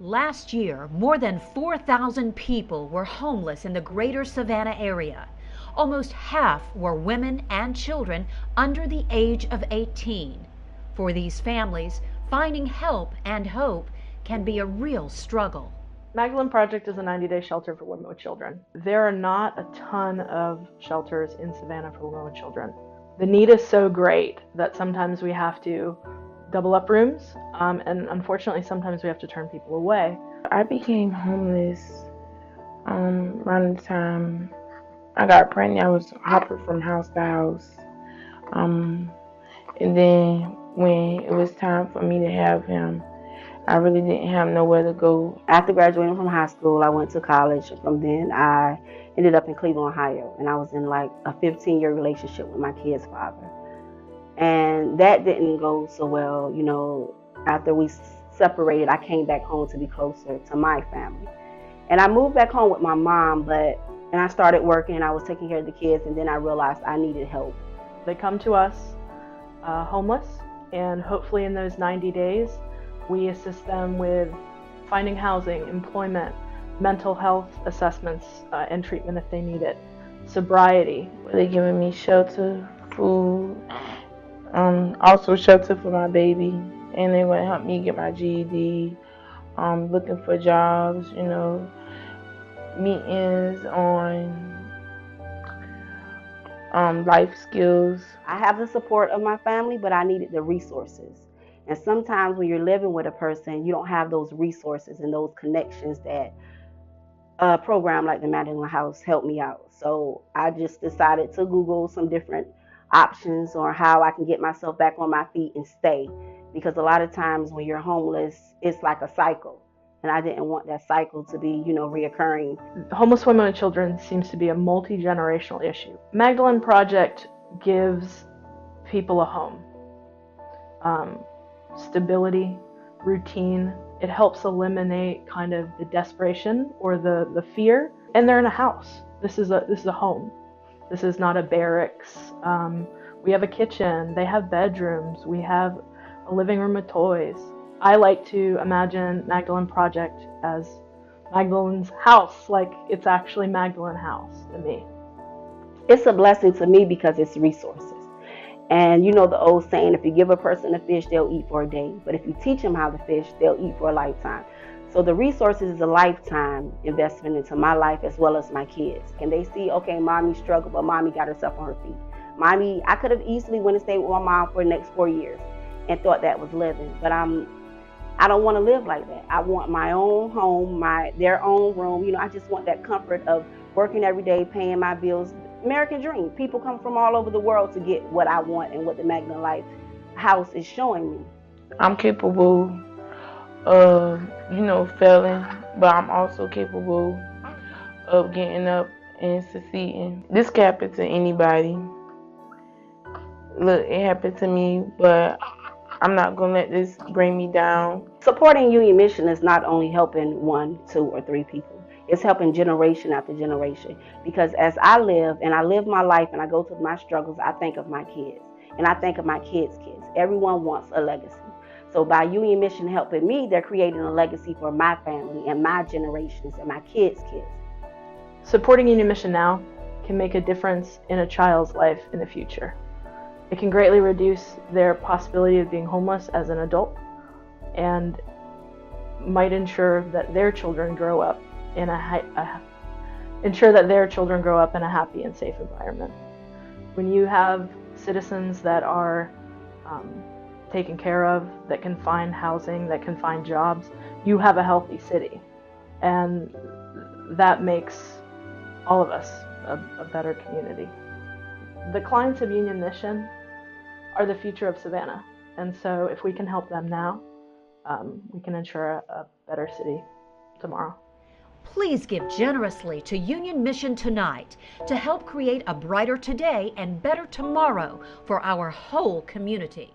Last year, more than 4,000 people were homeless in the greater Savannah area. Almost half were women and children under the age of 18. For these families, finding help and hope can be a real struggle. Magdalene Project is a 90-day shelter for women with children. There are not a ton of shelters in Savannah for women with children. The need is so great that sometimes we have to double up rooms, and unfortunately sometimes we have to turn people away. I became homeless around the time I got pregnant. I was hopping from house to house. And then when it was time for me to have him, I really didn't have nowhere to go. After graduating from high school, I went to college. From then, I ended up in Cleveland, Ohio, and I was in like a 15-year relationship with my kid's father. And that didn't go so well. You know, after we separated, I came back home to be closer to my family. And I moved back home with my mom, and I started working, and I was taking care of the kids, and then I realized I needed help. They come to us homeless, and hopefully in those 90 days, we assist them with finding housing, employment, mental health assessments and treatment if they need it, sobriety. They're giving me shelter, food, also shelter for my baby, and they're going to help me get my GED, looking for jobs, you know, meetings on life skills. I have the support of my family, but I needed the resources. And sometimes when you're living with a person, you don't have those resources and those connections that a program like the Magdalene House helped me out. So I just decided to Google some different options on how I can get myself back on my feet and stay. Because a lot of times when you're homeless, it's like a cycle. And I didn't want that cycle to be, you know, reoccurring. Homeless women and children seems to be a multi-generational issue. Magdalene Project gives people a home. Stability, routine. It helps eliminate kind of the desperation or the fear. And they're in a house. This is a home. This is not a barracks. We have a kitchen. They have bedrooms. We have a living room with toys. I like to imagine Magdalene Project as Magdalene's house, like it's actually Magdalene House to me. It's a blessing to me because it's resources. And you know the old saying, if you give a person a fish, they'll eat for a day. But if you teach them how to fish, they'll eat for a lifetime. So the resources is a lifetime investment into my life as well as my kids. And they see, okay, mommy struggled, but mommy got herself on her feet. Mommy, I could have easily went and stayed with my mom for the next 4 years and thought that was living. But I don't want to live like that. I want my own home, their own room. You know, I just want that comfort of working every day, paying my bills. American dream. People come from all over the world to get what I want and what the Magdalene Life House is showing me. I'm capable of, you know, failing, but I'm also capable of getting up and succeeding. This can happen to anybody. Look, it happened to me, but I'm not going to let this bring me down. Supporting Union Mission is not only helping 1, 2, or 3 people. It's helping generation after generation. Because as I live my life and I go through my struggles, I think of my kids. And I think of my kids' kids. Everyone wants a legacy. So by Union Mission helping me, they're creating a legacy for my family and my generations and my kids' kids. Supporting Union Mission now can make a difference in a child's life in the future. It can greatly reduce their possibility of being homeless as an adult and might ensure that their children grow up in a happy and safe environment. When you have citizens that are taken care of, that can find housing, that can find jobs, you have a healthy city. And that makes all of us a better community. The clients of Union Mission are the future of Savannah. And so if we can help them now, we can ensure a better city tomorrow. Please give generously to Union Mission tonight to help create a brighter today and better tomorrow for our whole community.